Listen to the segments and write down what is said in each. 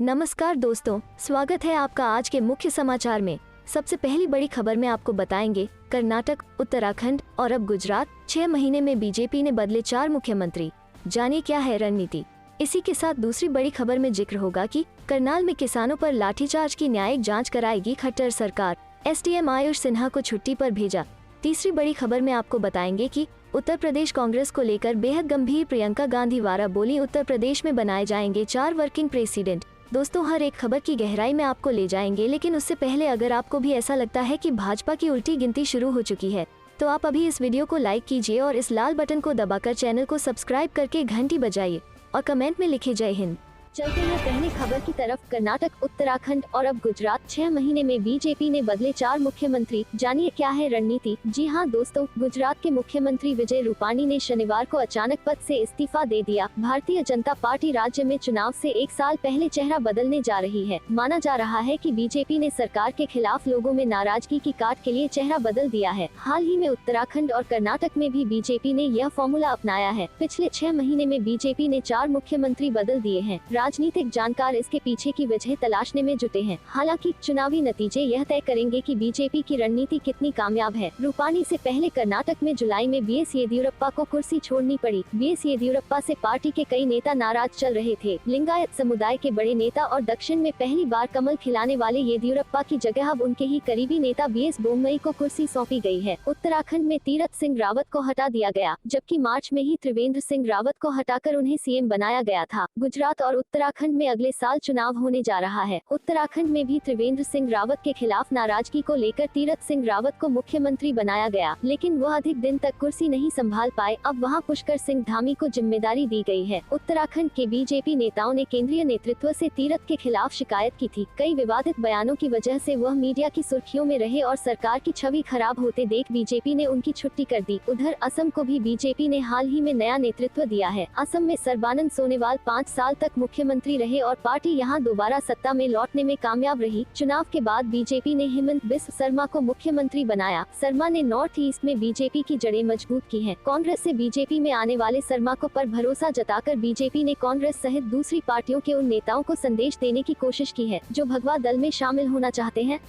नमस्कार दोस्तों, स्वागत है आपका आज के मुख्य समाचार में। सबसे पहली बड़ी खबर में आपको बताएंगे कर्नाटक, उत्तराखंड और अब गुजरात। 6 महीने में बीजेपी ने बदले 4 मुख्यमंत्री, जानिए क्या है रणनीति। इसी के साथ दूसरी बड़ी खबर में जिक्र होगा कि करनाल में किसानों पर लाठीचार्ज की न्यायिक जांच कराएगी खट्टर सरकार, एसडीएम आयुष सिन्हा को छुट्टी पर भेजा। तीसरी बड़ी खबर में आपको बताएंगे कि उत्तर प्रदेश कांग्रेस को लेकर बेहद गंभीर, प्रियंका गांधी वारा बोली उत्तर प्रदेश में बनाए जाएंगे 4 वर्किंग प्रेसिडेंट। दोस्तों, हर एक खबर की गहराई में आपको ले जाएंगे, लेकिन उससे पहले अगर आपको भी ऐसा लगता है कि भाजपा की उल्टी गिनती शुरू हो चुकी है तो आप अभी इस वीडियो को लाइक कीजिए और इस लाल बटन को दबाकर चैनल को सब्सक्राइब करके घंटी बजाइए और कमेंट में लिखे जय हिंद। चलते हैं पहली खबर की तरफ। कर्नाटक, उत्तराखंड और अब गुजरात। 6 महीने में बीजेपी ने बदले 4 मुख्यमंत्री, जानिए क्या है रणनीति। जी हां दोस्तों, गुजरात के मुख्यमंत्री विजय रूपाणी ने शनिवार को अचानक पद से इस्तीफा दे दिया। भारतीय जनता पार्टी राज्य में चुनाव से 1 साल पहले चेहरा बदलने जा रही है। माना जा रहा है कि बीजेपी ने सरकार के खिलाफ लोगों में नाराजगी की काट के लिए चेहरा बदल दिया है। हाल ही में उत्तराखंड और कर्नाटक में भी बीजेपी ने यह फॉर्मूला अपनाया है। पिछले 6 महीने में बीजेपी ने 4 मुख्यमंत्री बदल दिए हैं। राजनीतिक जानकार इसके पीछे की वजह तलाशने में जुटे हैं। हालांकि चुनावी नतीजे यह तय करेंगे कि बीजेपी की रणनीति कितनी कामयाब है। रूपाणी से पहले कर्नाटक में जुलाई में बीएस येदियुरप्पा को कुर्सी छोड़नी पड़ी। बीएस येदियुरप्पा से पार्टी के कई नेता नाराज चल रहे थे। लिंगायत समुदाय के बड़े नेता और दक्षिण में पहली बार कमल खिलाने वाले येदियुरप्पा की जगह अब उनके ही करीबी नेता बीएस बोम्मई को कुर्सी सौंपी गई है। उत्तराखंड में तीरथ सिंह रावत को हटा दिया गया, जबकि मार्च में ही त्रिवेंद्र सिंह रावत को हटाकर उन्हें सीएम बनाया गया था। गुजरात और उत्तराखंड में अगले साल चुनाव होने जा रहा है। उत्तराखंड में भी त्रिवेंद्र सिंह रावत के खिलाफ नाराजगी को लेकर तीरथ सिंह रावत को मुख्यमंत्री बनाया गया, लेकिन वह अधिक दिन तक कुर्सी नहीं संभाल पाए। अब वहां पुष्कर सिंह धामी को जिम्मेदारी दी गई है। उत्तराखंड के बीजेपी नेताओं ने केंद्रीय नेतृत्व से तीरथ के खिलाफ शिकायत की थी। कई विवादित बयानों की वजह से वह मीडिया की सुर्खियों में रहे और सरकार की छवि खराब होते देख बीजेपी ने उनकी छुट्टी कर दी। उधर असम को भी बीजेपी ने हाल ही में नया नेतृत्व दिया है। असम में सर्बानंद सोनोवाल 5 साल तक मुख्यमंत्री रहे और पार्टी यहां दोबारा सत्ता में लौटने में कामयाब रही। चुनाव के बाद बीजेपी ने हेमंत बिस्व शर्मा को मुख्यमंत्री बनाया। शर्मा ने नॉर्थ ईस्ट में बीजेपी की जड़ें मजबूत की हैं। कांग्रेस से बीजेपी में आने वाले शर्मा को पर भरोसा जताकर बीजेपी ने कांग्रेस सहित दूसरी पार्टियों के उन नेताओं को संदेश देने की कोशिश की है जो भगवा दल में शामिल होना चाहते हैं।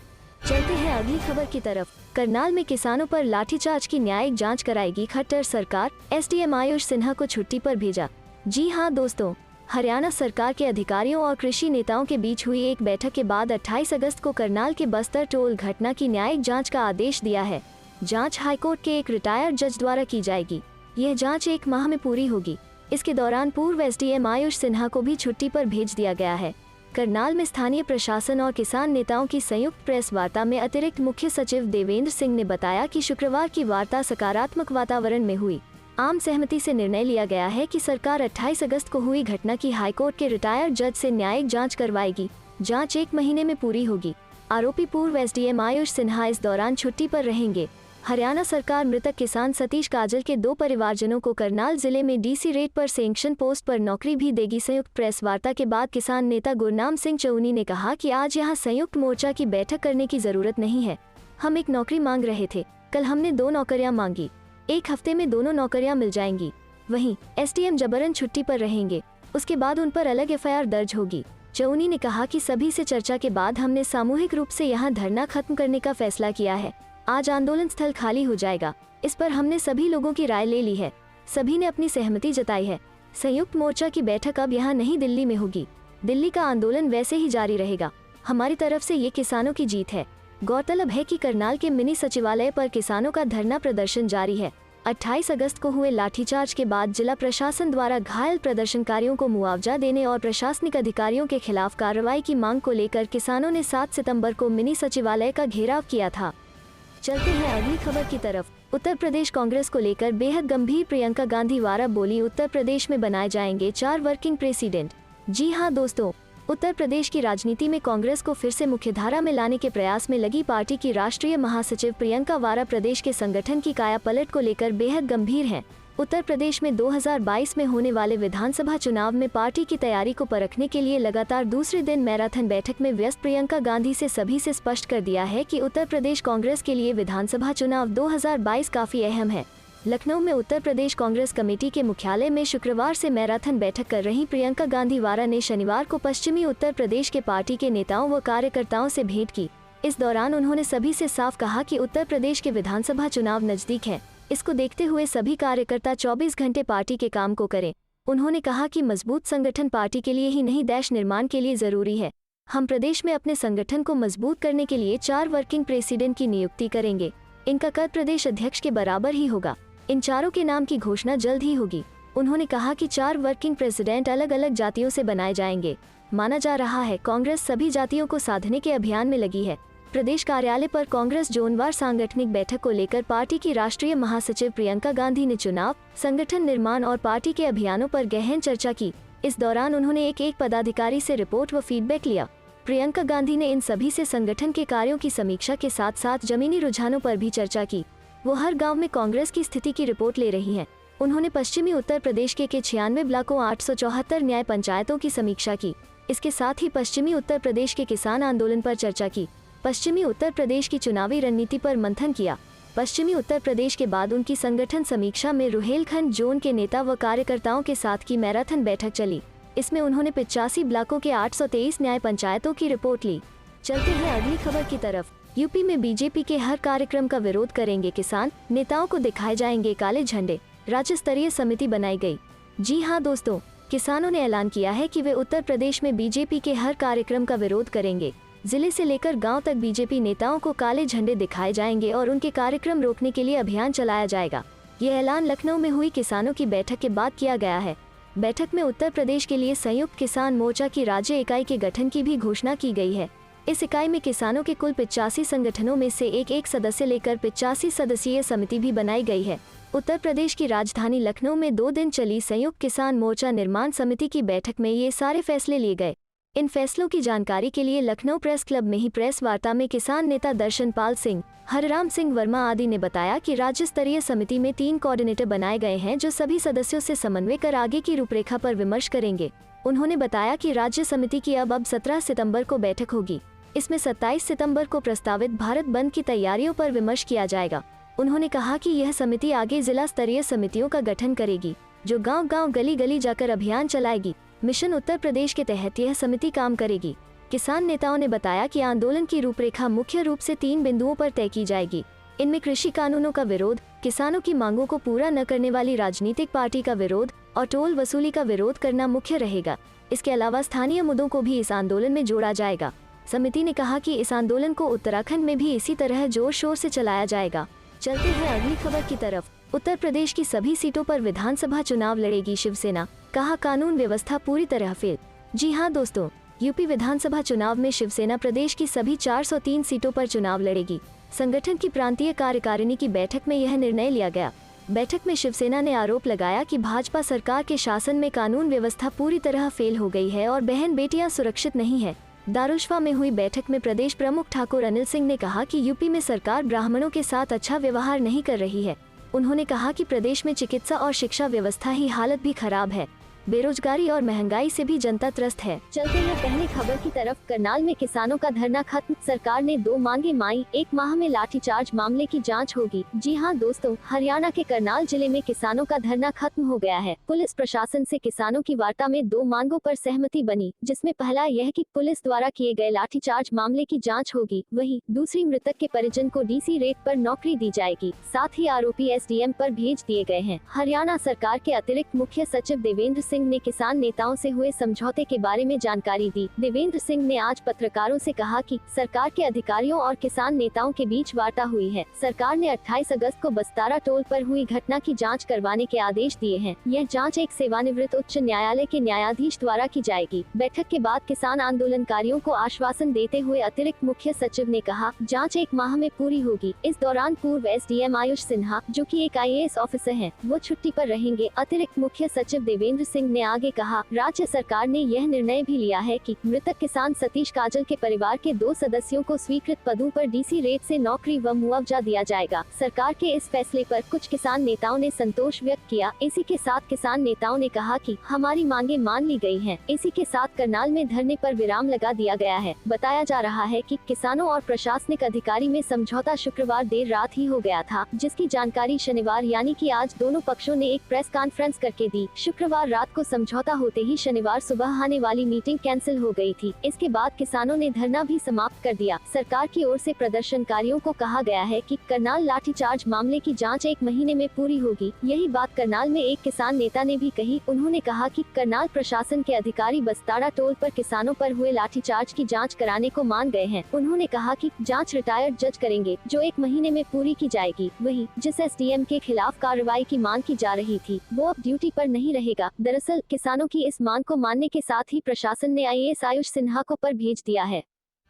चलते हैं अगली खबर की तरफ। करनाल में किसानों पर लाठीचार्ज की न्यायिक जांच कराएगी खट्टर सरकार, एसडीएम आयुष सिन्हा को छुट्टी पर भेजा। जी हां दोस्तों, हरियाणा सरकार के अधिकारियों और कृषि नेताओं के बीच हुई एक बैठक के बाद 28 अगस्त को करनाल के बस्तर टोल घटना की न्यायिक जांच का आदेश दिया है। जांच हाईकोर्ट के एक रिटायर्ड जज द्वारा की जाएगी। यह जांच 1 माह में पूरी होगी। इसके दौरान पूर्व एसडीएम आयुष सिन्हा को भी छुट्टी पर भेज दिया गया है। करनाल में स्थानीय प्रशासन और किसान नेताओं की संयुक्त प्रेस वार्ता में अतिरिक्त मुख्य सचिव देवेंद्र सिंह ने बताया कि शुक्रवार की वार्ता सकारात्मक वातावरण में हुई। आम सहमति से निर्णय लिया गया है कि सरकार 28 अगस्त को हुई घटना की हाईकोर्ट के रिटायर्ड जज से न्यायिक जांच करवाएगी। जांच 1 महीने में पूरी होगी। आरोपी पूर्व एसडीएम आयुष सिन्हा इस दौरान छुट्टी पर रहेंगे। हरियाणा सरकार मृतक किसान सतीश काजल के 2 परिवारजनों को करनाल जिले में डीसी रेट पर सैंक्शन पोस्ट पर नौकरी भी देगी। संयुक्त प्रेस वार्ता के बाद किसान नेता गुरनाम सिंह चौनी ने कहा कि आज यहाँ संयुक्त मोर्चा की बैठक करने की जरूरत नहीं है। हम एक नौकरी मांग रहे थे, कल हमने 2 नौकरियां मांगी। 1 हफ्ते में दोनों नौकरियां मिल जाएंगी। वहीं एसडीएम जबरन छुट्टी पर रहेंगे, उसके बाद उन पर अलग एफआईआर दर्ज होगी। चौनी ने कहा कि सभी से चर्चा के बाद हमने सामूहिक रूप से यहां धरना खत्म करने का फैसला किया है। आज आंदोलन स्थल खाली हो जाएगा। इस पर हमने सभी लोगों की राय ले ली है। सभी ने अपनी सहमति जताई है। संयुक्त मोर्चा की बैठक अब यहाँ नहीं, दिल्ली में होगी। दिल्ली का आंदोलन वैसे ही जारी रहेगा। हमारी तरफ से ये किसानों की जीत है। गौरतलब है कि करनाल के मिनी सचिवालय पर किसानों का धरना प्रदर्शन जारी है। 28 अगस्त को हुए लाठीचार्ज के बाद जिला प्रशासन द्वारा घायल प्रदर्शनकारियों को मुआवजा देने और प्रशासनिक अधिकारियों के खिलाफ कार्रवाई की मांग को लेकर किसानों ने 7 सितंबर को मिनी सचिवालय का घेराव किया था। चलते हैं अगली खबर की तरफ। उत्तर प्रदेश कांग्रेस को लेकर बेहद गंभीर, प्रियंका गांधी वारा बोली उत्तर प्रदेश में बनाए जाएंगे 4 वर्किंग प्रेसिडेंट। जी हां दोस्तों, उत्तर प्रदेश की राजनीति में कांग्रेस को फिर से मुख्यधारा में लाने के प्रयास में लगी पार्टी की राष्ट्रीय महासचिव प्रियंका वारा प्रदेश के संगठन की कायापलट को लेकर बेहद गंभीर हैं। उत्तर प्रदेश में 2022 में होने वाले विधानसभा चुनाव में पार्टी की तैयारी को परखने के लिए लगातार दूसरे दिन मैराथन बैठक में व्यस्त प्रियंका गांधी से सभी से स्पष्ट कर दिया है कि उत्तर प्रदेश कांग्रेस के लिए विधानसभा चुनाव 2022 काफी अहम है। लखनऊ में उत्तर प्रदेश कांग्रेस कमेटी के मुख्यालय में शुक्रवार से मैराथन बैठक कर रही प्रियंका गांधी वारा ने शनिवार को पश्चिमी उत्तर प्रदेश के पार्टी के नेताओं व कार्यकर्ताओं से भेंट की। इस दौरान उन्होंने सभी से साफ कहा कि उत्तर प्रदेश के विधानसभा चुनाव नजदीक है। इसको देखते हुए सभी कार्यकर्ता 24 घंटे पार्टी के काम को करें। उन्होंने कहा कि मजबूत संगठन पार्टी के लिए ही नहीं देश निर्माण के लिए जरूरी है। हम प्रदेश में अपने संगठन को मजबूत करने के लिए 4 वर्किंग प्रेसिडेंट की नियुक्ति करेंगे। इनका कद प्रदेश अध्यक्ष के बराबर ही होगा। इन चारों के नाम की घोषणा जल्द ही होगी। उन्होंने कहा कि 4 वर्किंग प्रेसिडेंट अलग अलग जातियों से बनाए जाएंगे। माना जा रहा है कांग्रेस सभी जातियों को साधने के अभियान में लगी है। प्रदेश कार्यालय पर कांग्रेस जोनवार सांगठनिक बैठक को लेकर पार्टी की राष्ट्रीय महासचिव प्रियंका गांधी ने चुनाव, संगठन निर्माण और पार्टी के अभियानों पर गहन चर्चा की। इस दौरान उन्होंने एक पदाधिकारी से रिपोर्ट व फीडबैक लिया। प्रियंका गांधी ने इन सभी से संगठन के कार्यों की समीक्षा के साथ साथ जमीनी रुझानों पर भी चर्चा की। वो हर गांव में कांग्रेस की स्थिति की रिपोर्ट ले रही हैं। उन्होंने पश्चिमी उत्तर प्रदेश के 96 ब्लॉकों 874 न्याय पंचायतों की समीक्षा की। इसके साथ ही पश्चिमी उत्तर प्रदेश के किसान आंदोलन पर चर्चा की। पश्चिमी उत्तर प्रदेश की चुनावी रणनीति पर मंथन किया। पश्चिमी उत्तर प्रदेश के बाद उनकी संगठन समीक्षा में रुहेलखंड जोन के नेता व कार्यकर्ताओं के साथ की मैराथन बैठक चली। इसमें उन्होंने 85 ब्लॉकों के 823 न्याय पंचायतों की रिपोर्ट ली। चलते हैं अगली खबर की तरफ। यूपी में बीजेपी के हर कार्यक्रम का विरोध करेंगे किसान, नेताओं को दिखाए जाएंगे काले झंडे। राज्य स्तरीय समिति बनाई गई। जी हां दोस्तों, किसानों ने ऐलान किया है कि वे उत्तर प्रदेश में बीजेपी के हर कार्यक्रम का विरोध करेंगे। जिले से लेकर गांव तक बीजेपी नेताओं को काले झंडे दिखाए जाएंगे और उनके कार्यक्रम रोकने के लिए अभियान चलाया जाएगा। ये ऐलान लखनऊ में हुई किसानों की बैठक के बाद किया गया है। बैठक में उत्तर प्रदेश के लिए संयुक्त किसान मोर्चा की राज्य इकाई के गठन की भी घोषणा की गई है। इस इकाई में किसानों के कुल 85 संगठनों में से एक सदस्य लेकर 85 सदस्यीय समिति भी बनाई गई है। उत्तर प्रदेश की राजधानी लखनऊ में 2 दिन चली संयुक्त किसान मोर्चा निर्माण समिति की बैठक में ये सारे फैसले लिए गए। इन फैसलों की जानकारी के लिए लखनऊ प्रेस क्लब में ही प्रेस वार्ता में किसान नेता दर्शनपाल सिंह, हरराम सिंह वर्मा आदि ने बताया कि राज्य स्तरीय समिति में 3 कोऑर्डिनेटर बनाए गए हैं जो सभी सदस्यों से समन्वय कर आगे की रूपरेखा पर विमर्श करेंगे। उन्होंने बताया कि राज्य समिति की अब 17 सितंबर को बैठक होगी। इसमें 27 सितंबर को प्रस्तावित भारत बंद की तैयारियों पर विमर्श किया जाएगा। उन्होंने कहा कि यह समिति आगे जिला स्तरीय समितियों का गठन करेगी जो गांव-गांव गली-गली जाकर अभियान चलाएगी। मिशन उत्तर प्रदेश के तहत यह समिति काम करेगी। किसान नेताओं ने बताया कि आंदोलन की रूपरेखा मुख्य रूप से 3 बिंदुओं पर तय की जाएगी। इनमें कृषि कानूनों का विरोध, किसानों की मांगों को पूरा न करने वाली राजनीतिक पार्टी का विरोध और टोल वसूली का विरोध करना मुख्य रहेगा। इसके अलावा स्थानीय मुद्दों को भी इस आंदोलन में जोड़ा जाएगा। समिति ने कहा कि इस आंदोलन को उत्तराखंड में भी इसी तरह जोर शोर से चलाया जाएगा। चलते हैं अगली खबर की तरफ। उत्तर प्रदेश की सभी सीटों पर विधानसभा चुनाव लड़ेगी शिवसेना, कहा कानून व्यवस्था पूरी तरह फेल। जी हां दोस्तों, यूपी विधानसभा चुनाव में शिवसेना प्रदेश की सभी 403 सीटों पर चुनाव लड़ेगी। संगठन की प्रांतीय कार्यकारिणी की बैठक में यह निर्णय लिया गया। बैठक में शिवसेना ने आरोप लगाया कि भाजपा सरकार के शासन में कानून व्यवस्था पूरी तरह फेल हो गई है और बहन बेटियां सुरक्षित नहीं है। दारुशवा में हुई बैठक में प्रदेश प्रमुख ठाकुर अनिल सिंह ने कहा कि यूपी में सरकार ब्राह्मणों के साथ अच्छा व्यवहार नहीं कर रही है। उन्होंने कहा कि प्रदेश में चिकित्सा और शिक्षा व्यवस्था ही हालत भी खराब है। बेरोजगारी और महंगाई से भी जनता त्रस्त है। चलते हैं पहली खबर की तरफ। करनाल में किसानों का धरना खत्म, सरकार ने 2 मांगे माई, 1 माह में लाठीचार्ज मामले की जांच होगी। जी हां दोस्तों, हरियाणा के करनाल जिले में किसानों का धरना खत्म हो गया है। पुलिस प्रशासन से किसानों की वार्ता में 2 मांगों पर सहमति बनी, जिसमें पहला यह कि पुलिस द्वारा किए गए लाठीचार्ज मामले की जाँच होगी। वहीं दूसरी, मृतक के परिजन को DC रेट पर नौकरी दी जाएगी। साथ ही आरोपी SDM पर भेज दिए गए हैं। हरियाणा सरकार के अतिरिक्त मुख्य सचिव देवेंद्र सिंह ने किसान नेताओं से हुए समझौते के बारे में जानकारी दी। देवेंद्र सिंह ने आज पत्रकारों से कहा कि सरकार के अधिकारियों और किसान नेताओं के बीच वार्ता हुई है। सरकार ने 28 अगस्त को बस्तारा टोल पर हुई घटना की जांच करवाने के आदेश दिए हैं। यह जांच एक सेवानिवृत्त उच्च न्यायालय के न्यायाधीश द्वारा की जाएगी। बैठक के बाद किसान आंदोलनकारियों को आश्वासन देते हुए अतिरिक्त मुख्य सचिव ने कहा, जाँच 1 माह में पूरी होगी। इस दौरान पूर्व SDM आयुष सिन्हा, जो की एक IAS ऑफिसर है, वो छुट्टी पर रहेंगे। अतिरिक्त मुख्य सचिव देवेंद्र सिंह सिंह ने आगे कहा, राज्य सरकार ने यह निर्णय भी लिया है कि मृतक किसान सतीश काजल के परिवार के 2 सदस्यों को स्वीकृत पदों पर डीसी रेट से नौकरी व मुआवजा दिया जाएगा। सरकार के इस फैसले पर कुछ किसान नेताओं ने संतोष व्यक्त किया। इसी के साथ किसान नेताओं ने कहा कि हमारी मांगे मान ली गई हैं। इसी के साथ करनाल में धरने पर विराम लगा दिया गया है। बताया जा रहा है कि किसानों और प्रशासनिक अधिकारी में समझौता शुक्रवार देर रात ही हो गया था, जिसकी जानकारी शनिवार यानी कि आज दोनों पक्षों ने एक प्रेस कॉन्फ्रेंस करके दी। शुक्रवार रात को समझौता होते ही शनिवार सुबह आने वाली मीटिंग कैंसिल हो गई थी। इसके बाद किसानों ने धरना भी समाप्त कर दिया। सरकार की ओर से प्रदर्शनकारियों को कहा गया है कि करनाल लाठीचार्ज मामले की जांच 1 महीने में पूरी होगी। यही बात करनाल में एक किसान नेता ने भी कही। उन्होंने कहा कि करनाल प्रशासन के अधिकारी बस्ताड़ा टोल पर किसानों पर हुए लाठीचार्ज की जांच कराने को मान गए हैं। उन्होंने कहा कि जांच रिटायर्ड जज करेंगे, जो 1 महीने में पूरी की जाएगी। वहीं जिस एसडीएम के खिलाफ कार्रवाई की मांग की जा रही थी, वो अब ड्यूटी पर नहीं रहेगा। दरअसल किसानों की इस मांग को मानने के साथ ही प्रशासन ने आईएएस आयुष सिन्हा को पर भेज दिया है।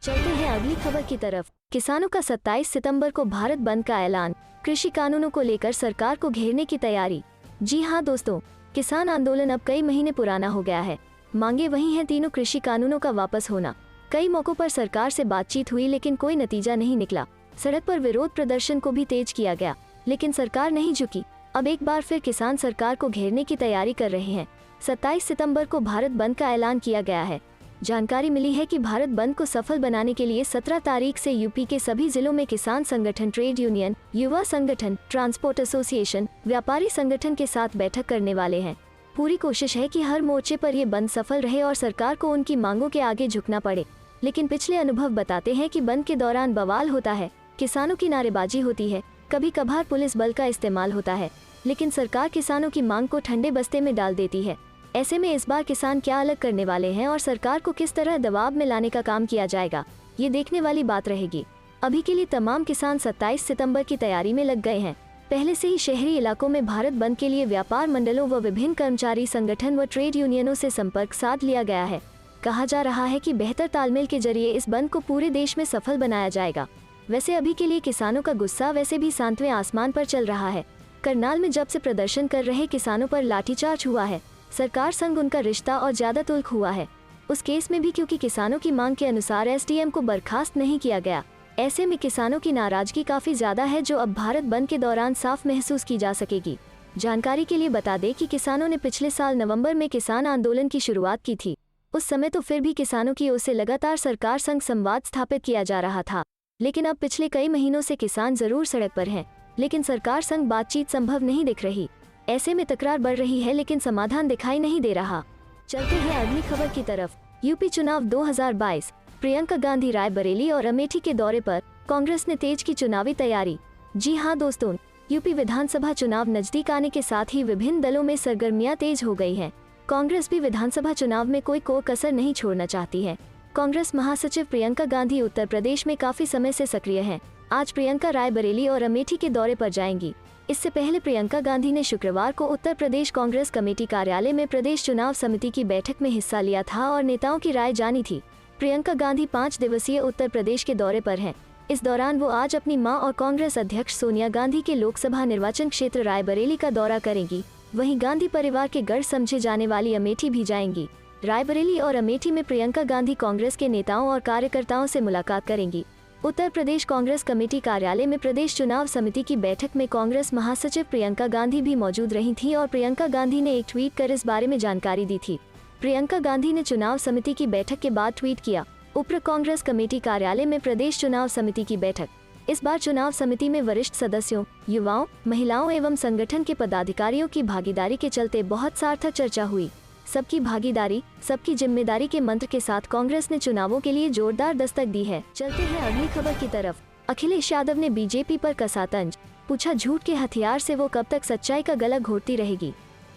चलते हैं अगली खबर की तरफ। किसानों का 27 सितंबर को भारत बंद का ऐलान। कृषि कानूनों को लेकर सरकार को घेरने की तैयारी। जी हाँ दोस्तों, किसान आंदोलन अब कई महीने पुराना हो गया है। मांगे वही हैं, तीनों कृषि कानूनों का वापस होना। कई मौकों पर सरकार से बातचीत हुई लेकिन कोई नतीजा नहीं निकला। सड़क पर विरोध प्रदर्शन को भी तेज किया गया लेकिन सरकार नहीं झुकी। अब एक बार फिर किसान सरकार को घेरने की तैयारी कर रहे हैं। 27 सितंबर को भारत बंद का ऐलान किया गया है। जानकारी मिली है कि भारत बंद को सफल बनाने के लिए 17 तारीख से यूपी के सभी जिलों में किसान संगठन, ट्रेड यूनियन, युवा संगठन, ट्रांसपोर्ट एसोसिएशन, व्यापारी संगठन के साथ बैठक करने वाले हैं। पूरी कोशिश है कि हर मोर्चे पर ये बंद सफल रहे और सरकार को उनकी मांगों के आगे झुकना पड़े। लेकिन पिछले अनुभव बताते हैं कि बंद के दौरान बवाल होता है, किसानों की नारेबाजी होती है, कभी कभार पुलिस बल का इस्तेमाल होता है, लेकिन सरकार किसानों की मांग को ठंडे बस्ते में डाल देती है। ऐसे में इस बार किसान क्या अलग करने वाले हैं और सरकार को किस तरह दबाव में लाने का काम किया जाएगा, ये देखने वाली बात रहेगी। अभी के लिए तमाम किसान 27 सितंबर की तैयारी में लग गए हैं। पहले से ही शहरी इलाकों में भारत बंद के लिए व्यापार मंडलों व विभिन्न कर्मचारी संगठन व ट्रेड यूनियनों से संपर्क साध लिया गया है। कहा जा रहा है कि बेहतर तालमेल के जरिए इस बंद को पूरे देश में सफल बनाया जाएगा। वैसे अभी के लिए किसानों का गुस्सा वैसे भी सांतवें आसमान पर चल रहा है। करनाल में जब से प्रदर्शन कर रहे किसानों पर लाठीचार्ज हुआ है, सरकार संग उनका रिश्ता और ज्यादा तुल्क हुआ है। उस केस में भी क्योंकि किसानों की मांग के अनुसार एसडीएम को बर्खास्त नहीं किया गया। ऐसे में किसानों की नाराजगी काफी ज्यादा है, जो अब भारत बंद के दौरान साफ महसूस की जा सकेगी। जानकारी के लिए बता दें कि किसानों ने पिछले साल नवंबर में किसान आंदोलन की शुरुआत की थी। उस समय तो फिर भी किसानों की ओर से लगातार सरकार संग संवाद स्थापित किया जा रहा था, लेकिन अब पिछले कई महीनों से किसान जरूर सड़क पर हैं, लेकिन सरकार संग बातचीत संभव नहीं दिख रही। ऐसे में तकरार बढ़ रही है लेकिन समाधान दिखाई नहीं दे रहा। चलते हैं अगली खबर की तरफ। यूपी चुनाव 2022, प्रियंका गांधी रायबरेली और अमेठी के दौरे पर, कांग्रेस ने तेज की चुनावी तैयारी। जी हां दोस्तों, यूपी विधानसभा चुनाव नजदीक आने के साथ ही विभिन्न दलों में सरगर्मियां तेज हो गई हैं। कांग्रेस भी विधानसभा चुनाव में कोई कसर नहीं छोड़ना चाहती है। कांग्रेस महासचिव प्रियंका गांधी उत्तर प्रदेश में काफी समय से सक्रिय हैं। आज प्रियंका रायबरेली और अमेठी के दौरे पर जाएंगी। इससे पहले प्रियंका गांधी ने शुक्रवार को उत्तर प्रदेश कांग्रेस कमेटी कार्यालय में प्रदेश चुनाव समिति की बैठक में हिस्सा लिया था और नेताओं की राय जानी थी। प्रियंका गांधी 5 दिवसीय उत्तर प्रदेश के दौरे पर हैं। इस दौरान वो आज अपनी मां और कांग्रेस अध्यक्ष सोनिया गांधी के लोकसभा निर्वाचन क्षेत्र रायबरेली का दौरा करेंगी। वहीं गांधी परिवार के गढ़ समझे जाने वाली अमेठी भी जाएंगी। रायबरेली और अमेठी में प्रियंका गांधी कांग्रेस के नेताओं और कार्यकर्ताओं से मुलाकात करेंगी। उत्तर प्रदेश कांग्रेस कमेटी कार्यालय में प्रदेश चुनाव समिति की बैठक में कांग्रेस महासचिव प्रियंका गांधी भी मौजूद रही थी और प्रियंका गांधी ने एक ट्वीट कर इस बारे में जानकारी दी थी। प्रियंका गांधी ने चुनाव समिति की बैठक के बाद ट्वीट किया, उप्र कांग्रेस कमेटी कार्यालय में प्रदेश चुनाव समिति की बैठक। इस बार चुनाव समिति में वरिष्ठ सदस्यों, युवाओं, महिलाओं एवं संगठन के पदाधिकारियों की भागीदारी के चलते बहुत सार्थक चर्चा हुई। सबकी भागीदारी, सबकी जिम्मेदारी के मंत्र के साथ कांग्रेस ने चुनावों के लिए जोरदार दस्तक दी है। चलते हैं अगली खबर की तरफ। अखिलेश यादव ने बीजेपी पर कसा तंज, पूछा झूठ के हथियार से वो कब तक सच्चाई का गला घोटती रहेगी।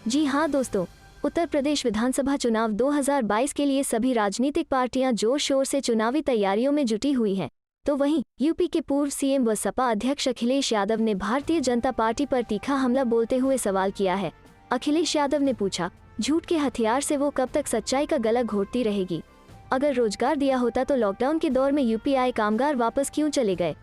जी हां दोस्तों, उत्तर प्रदेश विधानसभा चुनाव 2022 के लिए सभी राजनीतिक पार्टियां जोर शोर से चुनावी तैयारियों में जुटी हुई हैं। तो वहीं यूपी के पूर्व सीएम व सपा अध्यक्ष अखिलेश यादव ने भारतीय जनता पार्टी पर तीखा हमला बोलते हुए सवाल किया है। अखिलेश यादव ने पूछा, झूठ के हथियार से वो कब तक सच्चाई का गला घोटती रहेगी। अगर रोजगार दिया होता तो लॉकडाउन के दौर में यूपी आए कामगार वापस क्यों चले गए।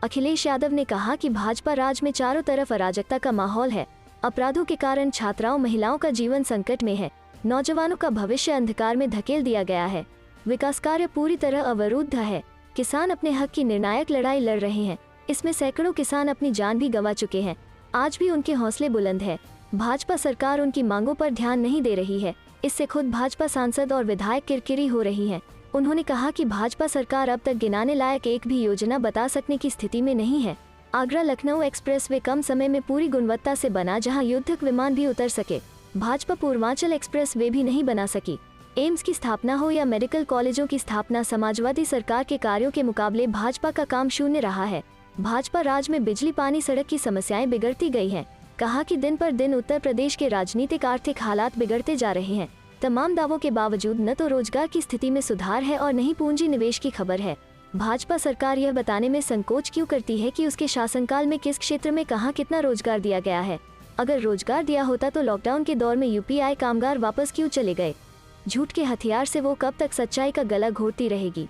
अखिलेश यादव ने कहा कि भाजपा राज में चारों तरफ अराजकता का माहौल है। अपराधों के कारण छात्राओं, महिलाओं का जीवन संकट में है। नौजवानों का भविष्य अंधकार में धकेल दिया गया है। विकास कार्य पूरी तरह अवरुद्ध है। किसान अपने हक की निर्णायक लड़ाई लड़ रहे हैं। इसमें सैकड़ों किसान अपनी जान भी गंवा चुके हैं। आज भी उनके हौसले बुलंद है। भाजपा सरकार उनकी मांगों पर ध्यान नहीं दे रही है। इससे खुद भाजपा सांसद और विधायक किरकिरी हो रही हैं। उन्होंने कहा कि भाजपा सरकार अब तक गिनाने लायक एक भी योजना बता सकने की स्थिति में नहीं है। आगरा लखनऊ एक्सप्रेसवे कम समय में पूरी गुणवत्ता से बना, जहां युद्धक विमान भी उतर सके। भाजपा पूर्वांचल एक्सप्रेसवे भी नहीं बना सकी। एम्स की स्थापना हो या मेडिकल कॉलेजों की स्थापना, समाजवादी सरकार के कार्यों के मुकाबले भाजपा का काम शून्य रहा है। भाजपा राज में बिजली, पानी, सड़क की समस्याएं बिगड़ती गई हैं। कहा कि दिन पर दिन उत्तर प्रदेश के राजनीतिक आर्थिक हालात बिगड़ते जा रहे हैं। तमाम दावों के बावजूद न तो रोजगार की स्थिति में सुधार है और न ही पूंजी निवेश की खबर है। भाजपा सरकार यह बताने में संकोच क्यों करती है कि उसके शासनकाल में किस क्षेत्र में कहां कितना रोजगार दिया गया है। अगर रोजगार दिया होता तो लॉकडाउन के दौर में यूपीआई कामगार वापस क्यों चले गए। झूठ के हथियार से वो कब तक सच्चाई का गला घोटती रहेगी।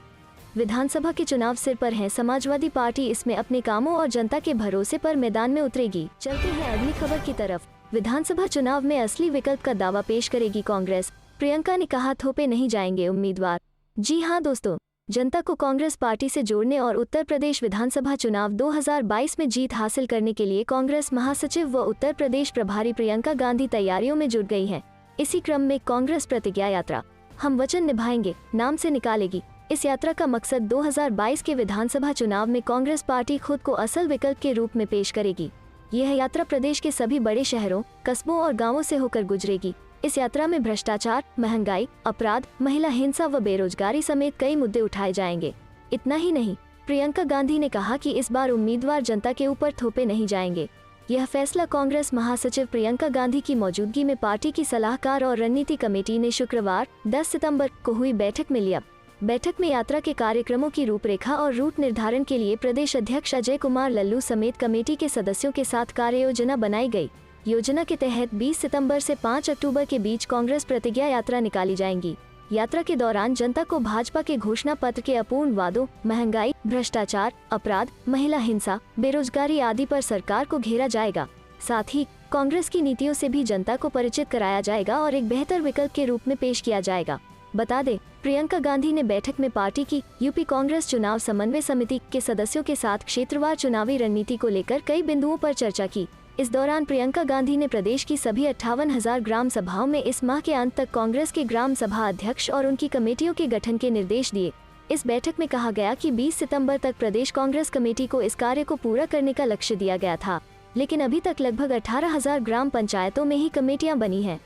विधानसभा के चुनाव सिर पर हैं। समाजवादी पार्टी इसमें अपने कामों और जनता के भरोसे पर मैदान में उतरेगी। चलते हैं अगली खबर की तरफ। विधानसभा चुनाव में असली विकल्प का दावा पेश करेगी कांग्रेस। प्रियंका ने कहा, थोपे नहीं जाएंगे उम्मीदवार। जी हां दोस्तों, जनता को कांग्रेस पार्टी से जोड़ने और उत्तर प्रदेश विधानसभा चुनाव 2022 में जीत हासिल करने के लिए कांग्रेस महासचिव व उत्तर प्रदेश प्रभारी प्रियंका गांधी तैयारियों में जुट गई हैं। इसी क्रम में कांग्रेस प्रतिज्ञा यात्रा हम वचन निभाएंगे नाम से निकालेगी। इस यात्रा का मकसद 2022 के विधानसभा चुनाव में कांग्रेस पार्टी खुद को असल विकल्प के रूप में पेश करेगी। यह यात्रा प्रदेश के सभी बड़े शहरों, कस्बों और गाँवों से होकर गुजरेगी। इस यात्रा में भ्रष्टाचार, महंगाई, अपराध, महिला हिंसा व बेरोजगारी समेत कई मुद्दे उठाए जाएंगे। इतना ही नहीं, प्रियंका गांधी ने कहा कि इस बार उम्मीदवार जनता के ऊपर थोपे नहीं जाएंगे। यह फैसला कांग्रेस महासचिव प्रियंका गांधी की मौजूदगी में पार्टी की सलाहकार और रणनीति कमेटी ने शुक्रवार 10 सितंबर को हुई बैठक में लिया। बैठक में यात्रा के कार्यक्रमों की रूपरेखा और रूट निर्धारण के लिए प्रदेश अध्यक्ष अजय कुमार लल्लू समेत कमेटी के सदस्यों के साथ कार्ययोजना बनाई गई। योजना के तहत 20 सितंबर से 5 अक्टूबर के बीच कांग्रेस प्रतिज्ञा यात्रा निकाली जाएंगी। यात्रा के दौरान जनता को भाजपा के घोषणा पत्र के अपूर्ण वादों, महंगाई, भ्रष्टाचार, अपराध, महिला हिंसा, बेरोजगारी आदि पर सरकार को घेरा जाएगा। साथ ही कांग्रेस की नीतियों से भी जनता को परिचित कराया जाएगा और एक बेहतर विकल्प के रूप में पेश किया जाएगा। बता दें, प्रियंका गांधी ने बैठक में पार्टी की यूपी कांग्रेस चुनाव समन्वय समिति के सदस्यों के साथ क्षेत्रवार चुनावी रणनीति को लेकर कई बिंदुओं पर चर्चा की। इस दौरान प्रियंका गांधी ने प्रदेश की सभी 58,000 ग्राम सभाओं में इस माह के अंत तक कांग्रेस के ग्राम सभा अध्यक्ष और उनकी कमेटियों के गठन के निर्देश दिए। इस बैठक में कहा गया कि 20 सितंबर तक प्रदेश कांग्रेस कमेटी को इस कार्य को पूरा करने का लक्ष्य दिया गया था, लेकिन अभी तक लगभग 18,000 ग्राम पंचायतों में ही कमेटियां बनी हैं।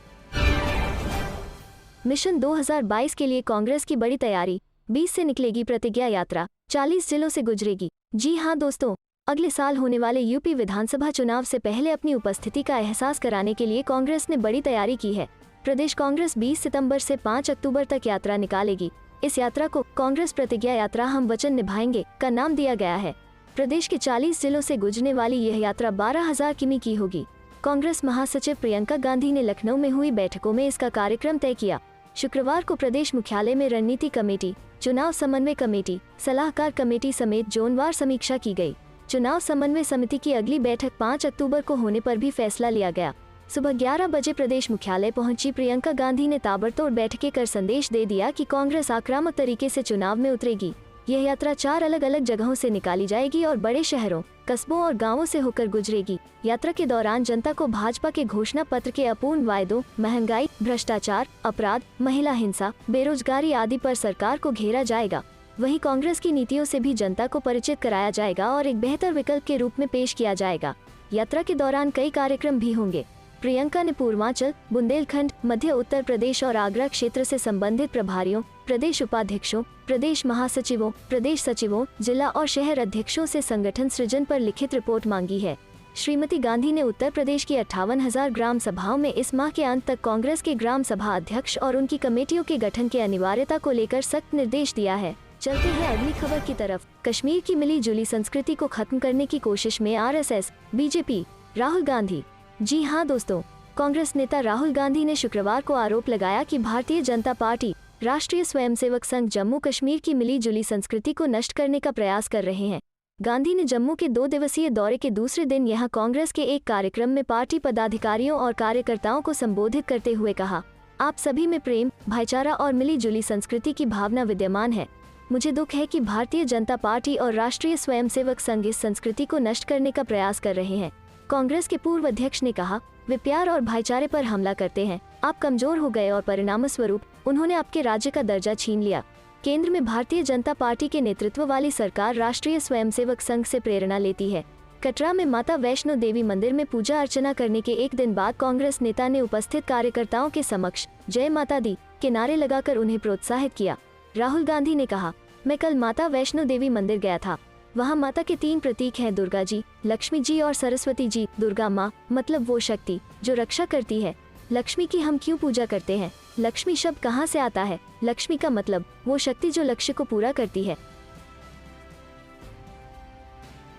मिशन 2022 के लिए कांग्रेस की बड़ी तैयारी। 20 से निकलेगी प्रतिज्ञा यात्रा, 40 जिलों से गुजरेगी। जी हां दोस्तों, अगले साल होने वाले यूपी विधानसभा चुनाव से पहले अपनी उपस्थिति का एहसास कराने के लिए कांग्रेस ने बड़ी तैयारी की है। प्रदेश कांग्रेस 20 सितंबर से 5 अक्टूबर तक यात्रा निकालेगी। इस यात्रा को कांग्रेस प्रतिज्ञा यात्रा हम वचन निभाएंगे का नाम दिया गया है। प्रदेश के 40 जिलों से गुजरने वाली यह यात्रा 12,000 किमी की होगी। कांग्रेस महासचिव प्रियंका गांधी ने लखनऊ में हुई बैठकों में इसका कार्यक्रम तय किया। शुक्रवार को प्रदेश मुख्यालय में रणनीति कमेटी, चुनाव समन्वय कमेटी, सलाहकार कमेटी समेत जोनवार समीक्षा की गई। चुनाव समन्वय समिति की अगली बैठक 5 अक्टूबर को होने पर भी फैसला लिया गया। सुबह 11 बजे प्रदेश मुख्यालय पहुंची प्रियंका गांधी ने ताबड़तोड़ बैठकें कर संदेश दे दिया कि कांग्रेस आक्रामक तरीके से चुनाव में उतरेगी। यह यात्रा 4 अलग अलग जगहों से निकाली जाएगी और बड़े शहरों, कस्बों और गांवों से होकर गुजरेगी। यात्रा के दौरान जनता को भाजपा के घोषणा पत्र के अपूर्ण वायदों, महंगाई, भ्रष्टाचार, अपराध, महिला हिंसा, बेरोजगारी आदि पर सरकार को घेरा जाएगा। वहीं कांग्रेस की नीतियों से भी जनता को परिचित कराया जाएगा और एक बेहतर विकल्प के रूप में पेश किया जाएगा। यात्रा के दौरान कई कार्यक्रम भी होंगे। प्रियंका ने पूर्वांचल, बुंदेलखंड, मध्य उत्तर प्रदेश और आगरा क्षेत्र से संबंधित प्रभारियों, प्रदेश उपाध्यक्षों, प्रदेश महासचिवों, प्रदेश सचिवों, जिला और शहर अध्यक्षों से संगठन सृजन पर लिखित रिपोर्ट मांगी है। श्रीमती गांधी ने उत्तर प्रदेश की 58,000 ग्राम सभाओं में इस माह के अंत तक कांग्रेस के ग्राम सभा अध्यक्ष और उनकी कमेटियों के गठन की अनिवार्यता को लेकर सख्त निर्देश दिया है। चलते हैं अगली खबर की तरफ। कश्मीर की मिली जुली संस्कृति को खत्म करने की कोशिश में आरएसएस, बीजेपी, राहुल गांधी। जी हां दोस्तों, कांग्रेस नेता राहुल गांधी ने शुक्रवार को आरोप लगाया कि भारतीय जनता पार्टी, राष्ट्रीय स्वयंसेवक संघ जम्मू कश्मीर की मिली जुली संस्कृति को नष्ट करने का प्रयास कर रहे हैं। गांधी ने जम्मू के 2 दिवसीय दौरे के दूसरे दिन यहां कांग्रेस के एक कार्यक्रम में पार्टी पदाधिकारियों और कार्यकर्ताओं को संबोधित करते हुए कहा, आप सभी में प्रेम, भाईचारा और मिली जुली संस्कृति की भावना विद्यमान है। मुझे दुख है कि भारतीय जनता पार्टी और राष्ट्रीय स्वयंसेवक संघ इस संस्कृति को नष्ट करने का प्रयास कर रहे हैं। कांग्रेस के पूर्व अध्यक्ष ने कहा, वे प्यार और भाईचारे पर हमला करते हैं। आप कमजोर हो गए और परिणामस्वरूप उन्होंने आपके राज्य का दर्जा छीन लिया। केंद्र में भारतीय जनता पार्टी के नेतृत्व वाली सरकार राष्ट्रीय स्वयंसेवक संघ से प्रेरणा लेती है। कटरा में माता वैष्णो देवी मंदिर में पूजा अर्चना करने के एक दिन बाद कांग्रेस नेता ने उपस्थित कार्यकर्ताओं के समक्ष जय माता दी के नारे लगाकर उन्हें प्रोत्साहित किया। राहुल गांधी ने कहा, मैं कल माता वैष्णो देवी मंदिर गया था। वहाँ माता के 3 प्रतीक हैं, दुर्गा जी, लक्ष्मी जी और सरस्वती जी। दुर्गा माँ मतलब वो शक्ति जो रक्षा करती है। लक्ष्मी की हम क्यों पूजा करते हैं? लक्ष्मी शब्द कहाँ से आता है? लक्ष्मी का मतलब वो शक्ति जो लक्ष्य को पूरा करती है।